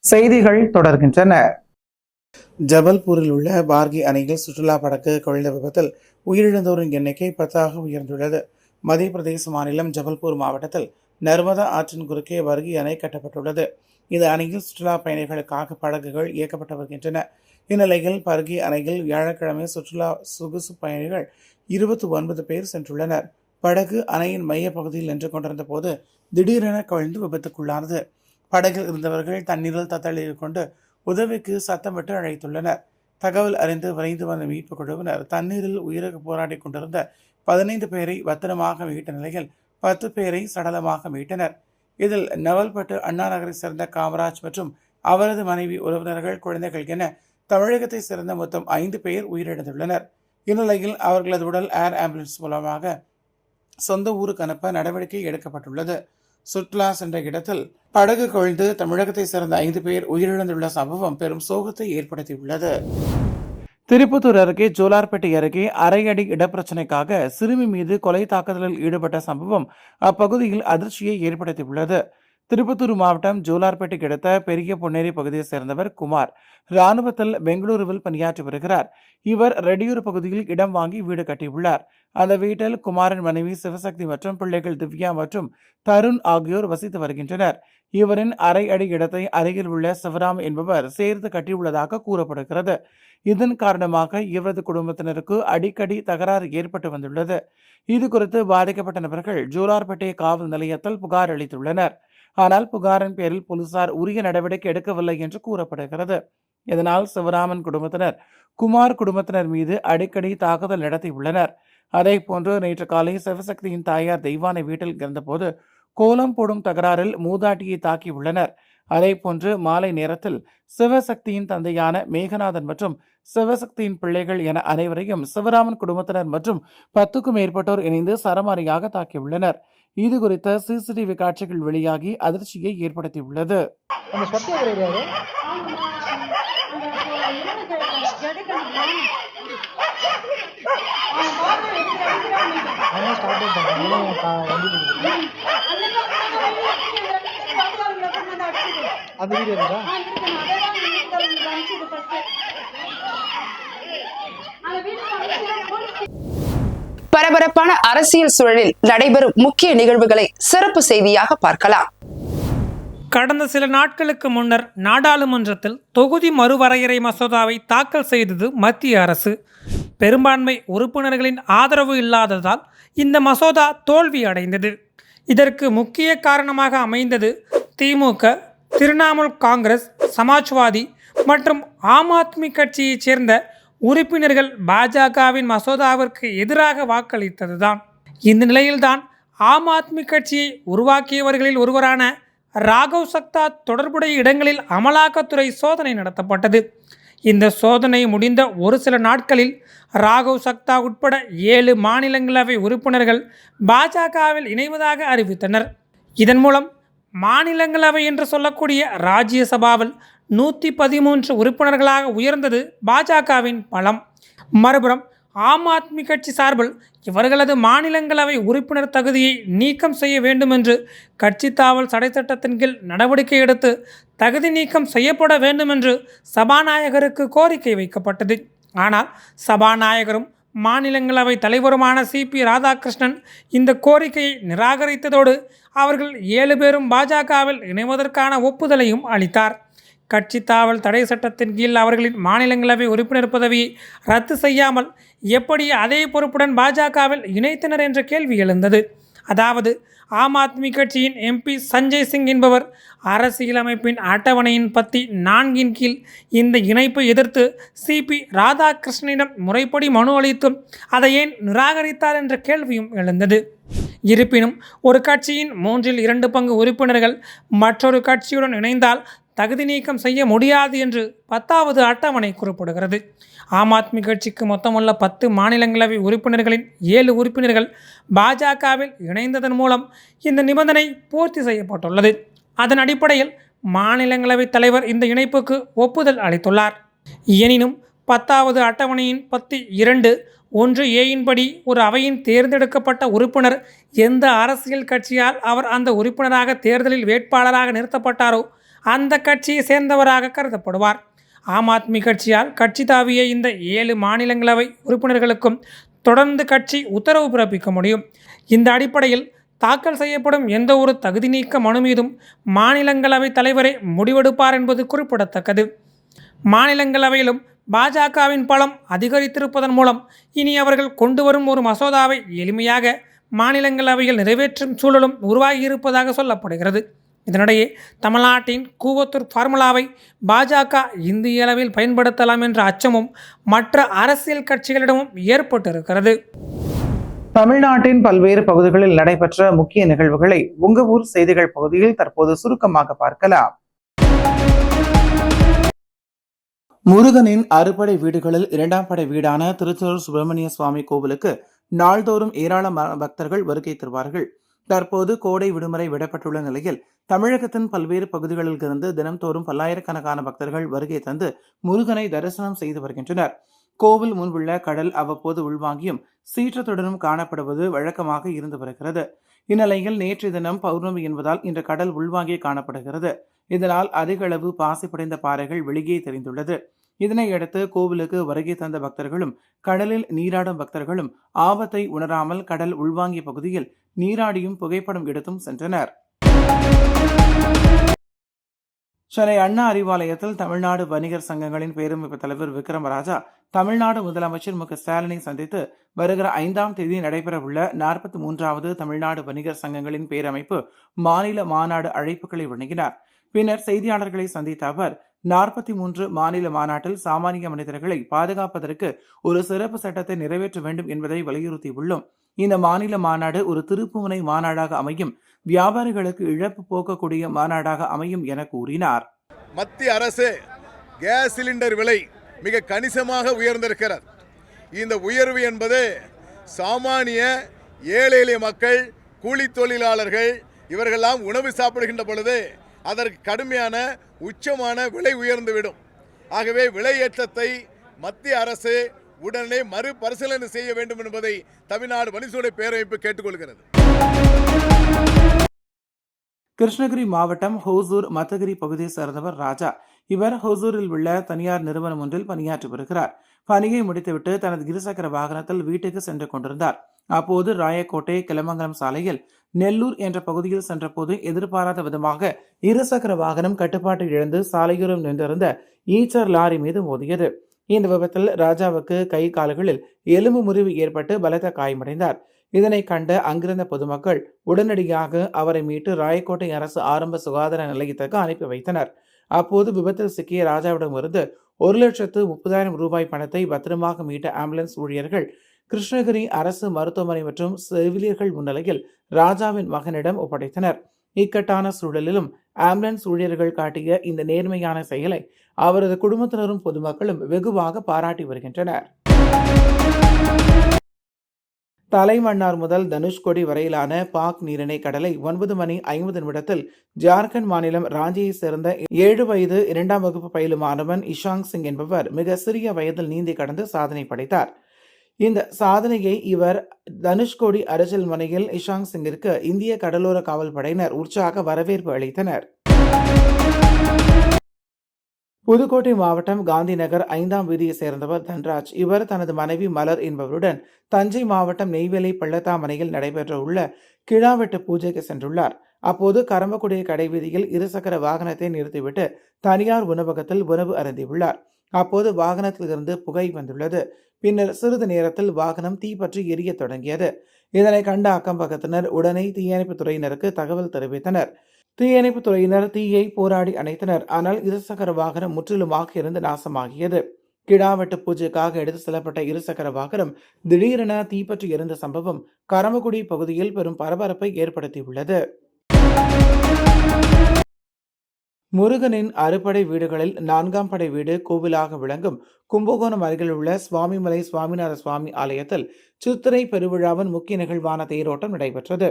செய்திகள் தொடர்கின்றன. ஜபல்பூரில் உள்ள பார்கி அணையில் சுற்றுலா படகு கவிழ்ந்த விபத்தில் உயிரிழந்தோரின் எண்ணிக்கை 10ஆக உயர்ந்துள்ளது. மத்திய பிரதேச மாநிலம் ஜபல்பூர் மாவட்டத்தில் நர்மதா ஆற்றின் குறுக்கே பர்கி அணை கட்டப்பட்டுள்ளது. இந்த அணையில் சுற்றுலா பயணிகளுக்காக படகுகள் இயக்கப்பட்டு வருகின்றன. இந்நிலையில் பர்கி அணையில் வியாழக்கிழமை சுற்றுலா சொகுசு பயணிகள் 29 பேர் சென்றுள்ளனர். படகு அணையின் மைய பகுதியில் நின்று கொண்டிருந்த போது திடீரென கவிழ்ந்து விபத்துக்குள்ளானது. படகில் இருந்தவர்கள் தண்ணீரில் தத்தளித்துக் கொண்டு உதவிக்கு சத்தமிட்டு அழைத்துள்ளனர். தகவல் அறிந்து விரைந்து வந்த மீட்புக் குழுவினர் தண்ணீரில் உயிருக்கு போராடி கொண்டிருந்த 15 பேரை பத்திரமாக மீட்ட நிலையில் 10 பேரை சடலமாக மீட்டனர். இதில் நவல்பட்டு அண்ணா நகரை சேர்ந்த காமராஜ் மற்றும் அவரது மனைவி, உறவினர்கள், குழந்தைகள் என தமிழகத்தை சேர்ந்த மொத்தம் 5 பேர் உயிரிழந்துள்ளனர். இந்நிலையில் அவர்களது உடல் ஏர் ஆம்புலன்ஸ் மூலமாக சொந்த ஊருக்கு அனுப்ப நடவடிக்கை எடுக்கப்பட்டுள்ளது. சுற்றுலா சென்ற இடத்தில் படகு கவிழ்ந்து தமிழகத்தை சேர்ந்த 5 பேர் உயிரிழந்துள்ள சம்பவம் பெரும் சோகத்தை ஏற்படுத்தியுள்ளது. திருப்பத்தூர் அருகே ஜோலார்பேட்டை அருகே அரை அடி இடப்பிரச்சினைக்காக சிறுமி மீது கொலை தாக்குதலில் ஈடுபட்ட சம்பவம் அப்பகுதியில் அதிர்ச்சியை ஏற்படுத்தியுள்ளது. திருப்பத்தூர் மாவட்டம் ஜோலார்பேட்டைக்கு அடுத்த பெரிய பொன்னேரி பகுதியை சேர்ந்தவர் குமார். இராணுவத்தில் பெங்களூருவில் பணியாற்றி வருகிறார். இவர் ரெடியூர் பகுதியில் இடம் வாங்கி வீடு கட்டியுள்ளார். அந்த வீட்டில் குமாரின் மனைவி சிவசக்தி மற்றும் பிள்ளைகள் திவ்யா மற்றும் தருண் ஆகியோர் வசித்து வருகின்றனர். இவரின் அரை அடி இடத்தை அருகில் உள்ள சிவராம் என்பவர் சேர்த்து கட்டியுள்ளதாக கூறப்படுகிறது. இதன் காரணமாக இவரது குடும்பத்தினருக்கு அடிக்கடி தகராறு ஏற்பட்டு வந்துள்ளது. இது குறித்து பாதிக்கப்பட்ட நபர்கள் ஜோலார்பேட்டை காவல் நிலையத்தில் புகார் அளித்துள்ளனர். ஆனால் புகாரின் பேரில் போலீசார் உரிய நடவடிக்கை எடுக்கவில்லை என்று கூறப்படுகிறது. இதனால் சிவராமன் குடும்பத்தினர் குமார் குடும்பத்தினர் மீது அடிக்கடி தாக்குதல் நடத்தியுள்ளனர். அதே போன்று நேற்று காலை சிவசக்தியின் தாயார் தெய்வானை வீட்டில் இருந்தபோது கோலம் போடும் தகராறில் மூதாட்டியை தாக்கியுள்ளனர். அதே போன்று மாலை நேரத்தில் சிவசக்தியின் தந்தையான மேகநாதன் மற்றும் சிவசக்தியின் பிள்ளைகள் என அனைவரையும் சிவராமன் குடும்பத்தினர் மற்றும் 10க்கும் மேற்பட்டோர் இணைந்து சரமாரியாக தாக்கியுள்ளனர். இது குறித்த சிசிடிவி காட்சிகள் வெளியாகி அதிர்ச்சியை ஏற்படுத்தியுள்ளது. பரபரப்பான அரசியல் சூழலில் நடைபெறும் முக்கிய நிகழ்வுகளை சிறப்பு செய்தியாக பார்க்கலாம். கடந்த சில நாட்களுக்கு முன்னர் நாடாளுமன்றத்தில் தொகுதி மறுவரையறை மசோதாவை தாக்கல் செய்தது மத்திய அரசு. பெரும்பான்மை உறுப்பினர்களின் ஆதரவு இல்லாததால் இந்த மசோதா தோல்வி அடைந்தது. இதற்கு முக்கிய காரணமாக அமைந்தது திமுக, திரிணாமுல் காங்கிரஸ், சமாஜ்வாதி மற்றும் ஆம் ஆத்மி கட்சியைச் சேர்ந்த உறுப்பினர்கள் பாஜகவின் மசோதாவிற்கு எதிராக வாக்களித்ததுதான். இந்த நிலையில்தான் ஆம் ஆத்மி கட்சியை உருவாக்கியவர்களில் ஒருவரான ராகவ் சக்தா தொடர்புடைய இடங்களில் அமலாக்கத்துறை சோதனை நடத்தப்பட்டது. இந்த சோதனை முடிந்த ஒரு சில நாட்களில் ராகவ் சக்தா உட்பட 7 மாநிலங்களவை உறுப்பினர்கள் பாஜகவில் இணைவதாக அறிவித்தனர். இதன் மூலம் மாநிலங்களவை என்று சொல்லக்கூடிய ராஜ்யசபாவில் 113 உறுப்பினர்களாக உயர்ந்தது பாஜகவின் பலம். மறுபுறம் ஆம் ஆத்மி கட்சி சார்பில் இவர்களது மாநிலங்களவை உறுப்பினர் தகுதியை நீக்கம் செய்ய வேண்டும் என்று கட்சி தாவல் தடை சட்டத்தின் கீழ் நடவடிக்கை எடுத்து தகுதி நீக்கம் செய்யப்பட வேண்டும் என்று சபாநாயகருக்கு கோரிக்கை வைக்கப்பட்டது. ஆனால் சபாநாயகரும் மாநிலங்களவை தலைவருமான CP ராதாகிருஷ்ணன் இந்த கோரிக்கையை நிராகரித்ததோடு அவர்கள் 7 பேரும் பாஜகவில் இணைவதற்கான ஒப்புதலையும் அளித்தார். கட்சி தாவல் தடை சட்டத்தின் கீழ் அவர்களின் மாநிலங்களவை உறுப்பினர் பதவியை ரத்து செய்யாமல் எப்படி அதே பொறுப்புடன் பாஜகவில் இணைத்தனர் என்ற கேள்வி எழுந்தது. அதாவது ஆம் ஆத்மி கட்சியின் MP சஞ்சய் சிங் என்பவர் அரசியலமைப்பின் அட்டவணையின் 4 கீழ் இந்த இணைப்பை எதிர்த்து CP ராதாகிருஷ்ணனிடம் முறைப்படி மனு அளித்தும் அதை ஏன் நிராகரித்தார் என்ற கேள்வியும் எழுந்தது. இருப்பினும் ஒரு கட்சியின் 2/3 பங்கு உறுப்பினர்கள் மற்றொரு கட்சியுடன் இணைந்தால் தகுதி நீக்கம் செய்ய முடியாது என்று 10வது அட்டவணை குறிப்பிடுகிறது. ஆம் ஆத்மி கட்சிக்கு மொத்தமுள்ள 10 மாநிலங்களவை உறுப்பினர்களின் 7 உறுப்பினர்கள் பாஜகவில் இணைந்ததன் மூலம் இந்த நிபந்தனை பூர்த்தி செய்யப்பட்டுள்ளது. அதன் அடிப்படையில் மாநிலங்களவை தலைவர் இந்த இணைப்புக்கு ஒப்புதல் அளித்துள்ளார். எனினும் 10வது அட்டவணையின் 10(2)(1)(a) படி ஒரு அவையின் தேர்ந்தெடுக்கப்பட்ட உறுப்பினர் எந்த அரசியல் கட்சியால் அவர் அந்த உறுப்பினராக தேர்தலில் வேட்பாளராக நிறுத்தப்பட்டாரோ அந்த கட்சியை சேர்ந்தவராக கருதப்படுவார். ஆம் ஆத்மி கட்சியால் கட்சி தாவிய இந்த 7 மாநிலங்களவை உறுப்பினர்களுக்கும் தொடர்ந்து கட்சி உத்தரவு பிறப்பிக்க முடியும். இந்த அடிப்படையில் தாக்கல் செய்யப்படும் எந்த ஒரு தகுதி நீக்க மனு மீதும் மாநிலங்களவை தலைவரே முடிவெடுப்பார் என்பது குறிப்பிடத்தக்கது. மாநிலங்களவையிலும் பாஜகவின் பலம் அதிகரித்திருப்பதன் மூலம் இனி அவர்கள் கொண்டு வரும் ஒரு மசோதாவை எளிமையாக மாநிலங்களவையில் நிறைவேற்றும் சூழலும் உருவாகியிருப்பதாக சொல்லப்படுகிறது. இதனிடையே தமிழ்நாட்டின் கூவத்தூர் ஃபார்முலாவை பாஜக இந்திய அளவில் பயன்படுத்தலாம் என்ற அச்சமும் மற்ற அரசியல் கட்சிகளிடமும் ஏற்பட்டிருக்கிறது. தமிழ்நாட்டின் பல்வேறு பகுதிகளில் நடைபெற்ற முக்கிய நிகழ்வுகளை உங்க ஊர் செய்திகள் பகுதியில் தற்போது சுருக்கமாக பார்க்கலாம். முருகனின் அறுபடை வீடுகளில் 2ஆம் படை வீடான திருச்செந்தூர் சுப்பிரமணிய சுவாமி கோவிலுக்கு நாள்தோறும் ஏராளமான பக்தர்கள் வருகை தருவார்கள். தற்போது கோடை விடுமுறை விடப்பட்டுள்ள நிலையில் தமிழகத்தின் பல்வேறு பகுதிகளில் இருந்து தினம்தோறும் பல்லாயிரக்கணக்கான பக்தர்கள் வருகை தந்து முருகனை தரிசனம் செய்து வருகின்றனர். கோவில் முன்புள்ள கடல் அவ்வப்போது உள்வாங்கியும் சீற்றத்துடனும் காணப்படுவது வழக்கமாக இருந்து வருகிறது. இந்நிலையில் நேற்றைய தினம் பௌர்ணமி என்பதால் இன்று கடல் உள்வாங்கி காணப்படுகிறது. இதனால் அதிக அளவு பாசி படைந்த பாறைகள் வெளியே தெரிந்துள்ளது. இதனையடுத்து கோவிலுக்கு வருகை தந்த பக்தர்களும் கடலில் நீராடும் பக்தர்களும் ஆபத்தை உணராமல் கடல் உள்வாங்கிய பகுதியில் நீராடியும் புகைப்படம் எடுத்தும் சென்றனர். சென்னை அண்ணா அறிவாலயத்தில் தமிழ்நாடு வணிகர் சங்கங்களின் பேரமைப்பு தலைவர் விக்ரமராஜா தமிழ்நாடு முதலமைச்சர் மு க ஸ்டாலினை சந்தித்து வருகிற 5ஆம் தேதி நடைபெறவுள்ள 43வது தமிழ்நாடு வணிகர் சங்கங்களின் பேரமைப்பு மாநில மாநாடு அழைப்புகளை வழங்கினார். பின்னர் செய்தியாளர்களை சந்தித்த அவர் 43 மாநில மாநாட்டில் சாமானிய மனிதர்களை பாதுகாப்பதற்கு ஒரு சிறப்பு சட்டத்தை நிறைவேற்ற வேண்டும் என்பதை வலியுறுத்தியுள்ளோம். இந்த மாநில மாநாடு ஒரு திருப்புமுனை மாநாடாக அமையும், வியாபாரிகளுக்கு இழப்பு போக்கக்கூடிய மாநாடாக அமையும் என கூறினார். மத்திய அரசு கேஸ் சிலிண்டர் விலை மிக கணிசமாக உயர்ந்திருக்கிறது. இந்த உயர்வு என்பது சாமானிய ஏழை எளிய மக்கள், கூலி தொழிலாளர்கள் இவர்களெல்லாம் உணவு சாப்பிடுகின்ற பொழுது அதற்கு கடுமையான உச்சமான விலை உயர்ந்துவிடும். ஆகவே விலை ஏற்றத்தை மத்திய அரசு உடனே மறுபரிசீலனை செய்ய வேண்டும் என்பதை தமிழ்நாடு வணிகத்துறை பேரமைப்பு கேட்டுக்கொள்கிறது. கிருஷ்ணகிரி மாவட்டம் ஹோசூர் மத்தகிரி பகுதியை சேர்ந்தவர் ராஜா. இவர் ஹோசூரில் உள்ள தனியார் நிறுவனம் ஒன்றில் பணியாற்றி வருகிறார். பணியை முடித்துவிட்டு தனது இருசக்கர வாகனத்தில் வீட்டுக்கு சென்று கொண்டிருந்தார். அப்போது ராயக்கோட்டை கிளமங்கலம் சாலையில் நெல்லூர் என்ற பகுதியில் சென்றபோது எதிர்பாராத விதமாக இருசக்கர வாகனம் கட்டுப்பாட்டை இழந்து சாலையோரம் நின்றிருந்த ஈச்சர் லாரி மீது மோதியது. இந்த விபத்தில் ராஜாவுக்கு கை கால்களில் எலும்பு முறிவு ஏற்பட்டு பலத்த காயமடைந்தார். இதனை கண்ட அங்கிருந்த பொதுமக்கள் உடனடியாக அவரை மீட்டு ராயக்கோட்டை அரசு ஆரம்ப சுகாதார நிலையத்திற்கு அனுப்பி வைத்தனர். அப்போது விபத்தில் சிக்கிய ராஜாவிடமிருந்து 1,30,000 ரூபாய் பணத்தை பத்திரமாக மீட்ட ஆம்புலன்ஸ் ஊழியர்கள் கிருஷ்ணகிரி அரசு மருத்துவமனை மற்றும் செவிலியர்கள் முன்னிலையில் ராஜாவின் மகனிடம் ஒப்படைத்தனர். இக்கட்டான சூழலிலும் ஆம்புலன்ஸ் ஊழியர்கள் காட்டிய இந்த நேர்மையான செயலை அவரது குடும்பத்தினரும் பொதுமக்களும் வெகுவாக பாராட்டி வருகின்றனர். தலைமன்னார் முதல் தனுஷ்கோடி வரையிலான பாக் நீரிணை கடலை 9:50 ஜார்க்கண்ட் மாநிலம் ராஞ்சியை சேர்ந்த 7 வயது 2ஆம் வகுப்பு பயிலும் மாணவன் இஷாங் சிங் என்பவர் மிக சிறிய வயதில் நீந்தி கடந்து சாதனை படைத்தார். இந்த சாதனையை இவர் தனுஷ்கோடி அரசல் மனையில் இஷாங் சிங்கிற்கு இந்திய கடலோர காவல் படையினர் உற்சாக வரவேற்பு அளித்தனர். புதுக்கோட்டை மாவட்டம் காந்தி நகர் 5ஆம் வீதியை சேர்ந்தவர் தன்ராஜ். இவர் தனது மனைவி மலர் என்பவருடன் தஞ்சை மாவட்டம் நெய்வேலி பள்ளத்தாமனையில் நடைபெற்ற உள்ள கிழாவெட்டு பூஜைக்கு சென்றுள்ளார். அப்போது கரம்பக்குடி கடைவீதியில் இருசக்கர வாகனத்தை நிறுத்திவிட்டு தனியார் உணவகத்தில் உணவு அருந்தியுள்ளார். அப்போது வாகனத்தில் இருந்து புகை வந்துள்ளது. பின்னர் சிறிது நேரத்தில் வாகனம் தீப்பற்றி எரிய தொடங்கியது. இதனை கண்ட அக்கம்பக்கத்தினர் உடனே தீயணைப்பு துறையினருக்கு தகவல் தெரிவித்தனர். தீயணைப்பு துறையினர் தீயை போராடி அணைத்தனர். ஆனால் இருசக்கர வாகனம் முற்றிலுமாக இருந்து நாசமாகியது. கிடாவெட்டு பூஜைக்காக எடுத்து செல்லப்பட்ட இருசக்கர வாகனம் திடீரென தீப்பற்றி எரிந்த சம்பவம் கரம்பக்குடி பகுதியில் பெரும் பரபரப்பை ஏற்படுத்தியுள்ளது. முருகனின் அறுபடை வீடுகளில் 4ஆம் படை வீடு கோவிலாக விளங்கும் கும்பகோணம் அருகில் உள்ள சுவாமிமலை சுவாமிநாத சுவாமி ஆலயத்தில் சித்திரை பெருவிழாவின் முக்கிய நிகழ்வான தேரோட்டம் நடைபெற்றது.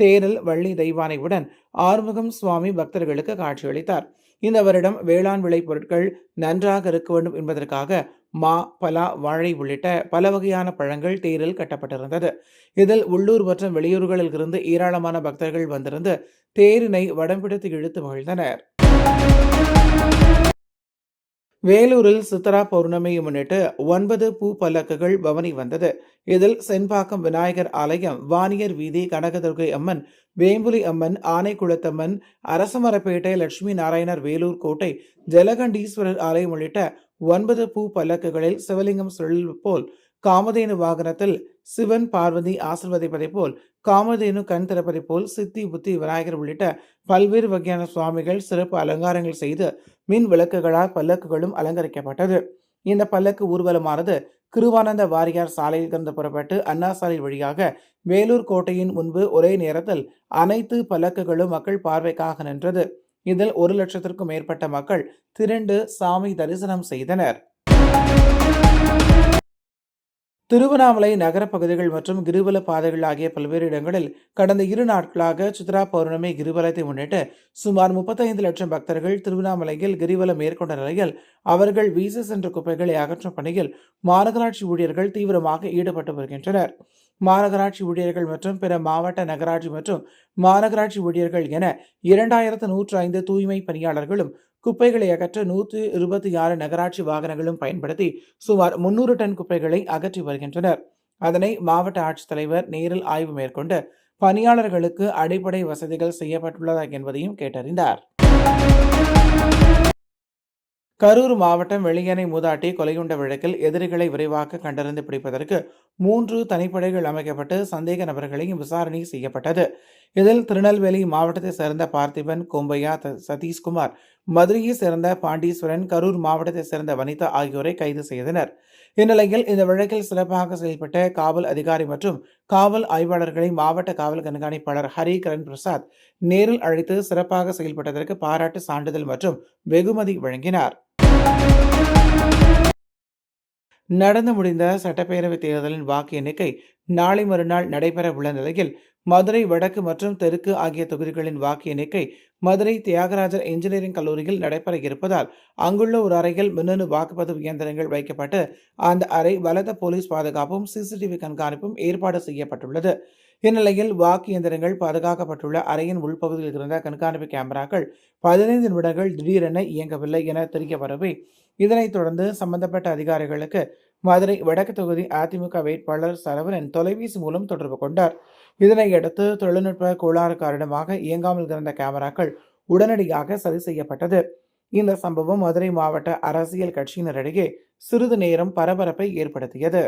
தேரில் வள்ளி தெய்வானையுடன் ஆறுமுகம் சுவாமி பக்தர்களுக்கு காட்சியளித்தார். இந்த வருடம் வேளாண் விளை பொருட்கள் நன்றாக இருக்க வேண்டும் என்பதற்காக மா, பலா, வாழை உள்ளிட்ட பல வகையான பழங்கள் தேரில் கட்டப்பட்டிருந்தது. இதில் உள்ளூர் மற்றும் வெளியூர்களில் இருந்து ஏராளமான பக்தர்கள் வந்திருந்து தேரினை வடம் பிடித்து இழுத்து மகிழ்ந்தனர். வேலூரில் சித்ரா பௌர்ணமியை முன்னிட்டு 9 பூ பல்லக்குகள் பவனி வந்தது. இதில் செண்பாக்கம் விநாயகர் ஆலயம், வாணியர் வீதி கனகதுர்கை அம்மன், வேம்புலி அம்மன், ஆனைக்குளத்தம்மன், அரசமரப்பேட்டை லட்சுமி நாராயணர், வேலூர் கோட்டை ஜலகண்டீஸ்வரர் ஆலயம் உள்ளிட்ட 9 பூ பல்லக்குகளில் சிவலிங்கம் சுழல்வது போல், காமதேனு வாகனத்தில் சிவன் பார்வதி ஆசிர்வதிப்பதை போல், காமதேனு கண் திறப்பதை போல், சித்தி புத்தி விநாயகர் உள்ளிட்ட பல்வேறு வகையான சுவாமிகள் சிறப்பு அலங்காரங்கள் செய்து மின் விளக்குகளால் பல்லக்குகளும் அலங்கரிக்கப்பட்டது. இந்த பல்லக்கு ஊர்வலமானது கிருவானந்த வாரியார் சாலையில் இருந்து புறப்பட்டு அண்ணா சாலை வழியாக வேலூர் கோட்டையின் முன்பு ஒரே நேரத்தில் அனைத்து பல்லக்குகளும் மக்கள் பார்வைக்காக நின்றது. இதில் 1 லட்சத்திற்கும் மேற்பட்ட மக்கள் திரண்டு சாமி தரிசனம் செய்தனர். திருவண்ணாமலை நகர பகுதிகள் மற்றும் கிரிவல பாதைகள் ஆகிய பல்வேறு இடங்களில் கடந்த 2 நாட்களாக சித்ரா பௌர்ணமி கிரிவலத்தை முன்னிட்டு சுமார் 35 லட்சம் பக்தர்கள் திருவண்ணாமலையில் கிரிவலம் மேற்கொண்ட நிலையில் அவர்கள் வீசி சென்ற குப்பைகளை அகற்றும் பணியில் மாநகராட்சி ஊழியர்கள் தீவிரமாக ஈடுபட்டு வருகின்றனர். மாநகராட்சி ஊழியர்கள் மற்றும் பிற மாவட்ட நகராட்சி மற்றும் மாநகராட்சி ஊழியர்கள் என 2105 தூய்மை பணியாளர்களும் குப்பைகளை அகற்ற 126 நகராட்சி வாகனங்களும் பயன்படுத்தி சுமார் 300 டன் குப்பைகளை அகற்றி வருகின்றனர். அதனை மாவட்ட ஆட்சித்தலைவர் நேரில் ஆய்வு மேற்கொண்டு பணியாளர்களுக்கு அடிப்படை வசதிகள் செய்யப்பட்டுள்ளதா என்பதையும் கேட்டறிந்தார். கரூர் மாவட்டம் வெளியணை மூதாட்டி கொலையுண்ட வழக்கில் எதிரிகளை விரைவாக கண்டறிந்து பிடிப்பதற்கு 3 தனிப்படைகள் அமைக்கப்பட்டு சந்தேக நபர்களையும் விசாரணை செய்யப்பட்டது. இதில் திருநெல்வேலி மாவட்டத்தை சேர்ந்த பார்த்திபன், கோம்பையா, சதீஷ்குமார், மதுரையை சேர்ந்த பாண்டீஸ்வரன், கரூர் மாவட்டத்தை சேர்ந்த வனிதா ஆகியோரை கைது செய்தனர். இந்நிலையில் இந்த வழக்கில் சிறப்பாக செயல்பட்ட காவல் அதிகாரி மற்றும் காவல் ஆய்வாளர்களை மாவட்ட காவல் கண்காணிப்பாளர் ஹரி கரண் பிரசாத் நேரில் அழைத்து சிறப்பாக செயல்பட்டதற்கு பாராட்டு சான்றிதழ் மற்றும் வெகுமதி வழங்கினார். நடந்து முடிந்த சட்டப்பேரவைத் தேர்தலின் வாக்கு எண்ணிக்கை நாளை மறுநாள் நடைபெற உள்ள நிலையில் மதுரை வடக்கு மற்றும் தெற்கு ஆகிய தொகுதிகளின் வாக்கு எண்ணிக்கை மதுரை தியாகராஜர் இன்ஜினியரிங் கல்லூரியில் நடைபெற இருப்பதால் அங்குள்ள ஒரு அறையில் மின்னணு வாக்குப்பதிவு இயந்திரங்கள் வைக்கப்பட்டு அந்த அறை பலத்த போலீஸ் பாதுகாப்பும் சிசிடிவி கண்காணிப்பும் ஏற்பாடு செய்யப்பட்டுள்ளது. இந்நிலையில் வாக்கு இயந்திரங்கள் பாதுகாக்கப்பட்டுள்ள அறையின் உள்பகுதியில் இருந்த கண்காணிப்பு கேமராக்கள் 15 நிமிடங்கள் திடீரென இயங்கவில்லை என தெரிய வரவே இதனைத் தொடர்ந்து சம்பந்தப்பட்ட அதிகாரிகளுக்கு மதுரை வடக்கு தொகுதி அதிமுக வேட்பாளர் சரவணன் தொலைபேசி மூலம் தொடர்பு கொண்டார். இதனையடுத்து தொழில்நுட்ப கோளாறு காரணமாக இயங்காமல் இருந்த கேமராக்கள் உடனடியாக சரி செய்யப்பட்டது. இந்த சம்பவம் மதுரை மாவட்ட அரசியல் கட்சியினரிடையே சிறிது நேரம் பரபரப்பை ஏற்படுத்தியது.